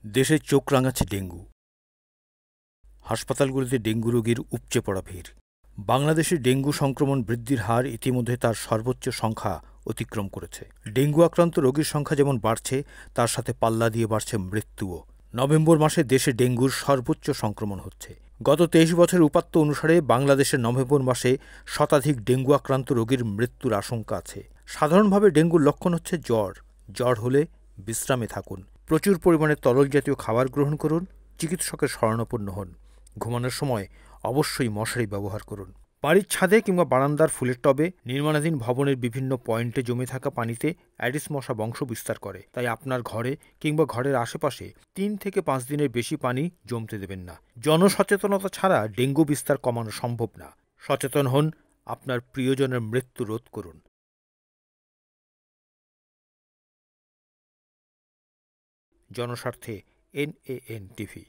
দেশে চোখ রাঙাচ্ছে ডেঙ্গু। হাসপাতালগুলোতে ডেঙ্গু রোগীর উপচে পড়া ভিড়। বাংলাদেশে ডেঙ্গু সংক্রমণ বৃদ্ধির হার ইতিমধ্যে তার সর্বোচ্চ সংখ্যা অতিক্রম করেছে। ডেঙ্গু আক্রান্ত রোগীর সংখ্যা যেমন বাড়ছে, তার সাথে পাল্লা দিয়ে বাড়ছে মৃত্যুও। নভেম্বর মাসে দেশে ডেঙ্গুর সর্বোচ্চ সংক্রমণ হচ্ছে। গত ২৩ বছরের উপাত্ত অনুসারে বাংলাদেশের নভেম্বর মাসে শতাধিক ডেঙ্গু আক্রান্ত রোগীর মৃত্যুর আশঙ্কা আছে। সাধারণভাবে ডেঙ্গুর লক্ষণ হচ্ছে জ্বর। জ্বর হলে বিশ্রামে থাকুন, প্রচুর পরিমাণে তরল জাতীয় খাবার গ্রহণ করুন, চিকিৎসকের শরণাপন্ন হন। ঘুমানোর সময় অবশ্যই মশারি ব্যবহার করুন। বাড়ির ছাদে কিংবা বারান্দার ফুলের টবে, নির্মাণাধীন ভবনের বিভিন্ন পয়েন্টে জমে থাকা পানিতে অ্যাডিস মশা বংশ বিস্তার করে। তাই আপনার ঘরে কিংবা ঘরের আশেপাশে ৩ থেকে ৫ দিনের বেশি পানি জমতে দেবেন না। জনসচেতনতা ছাড়া ডেঙ্গু বিস্তার কমানো সম্ভব না। সচেতন হন, আপনার প্রিয়জনের মৃত্যু রোধ করুন। জনস্বার্থে NAN টিভি।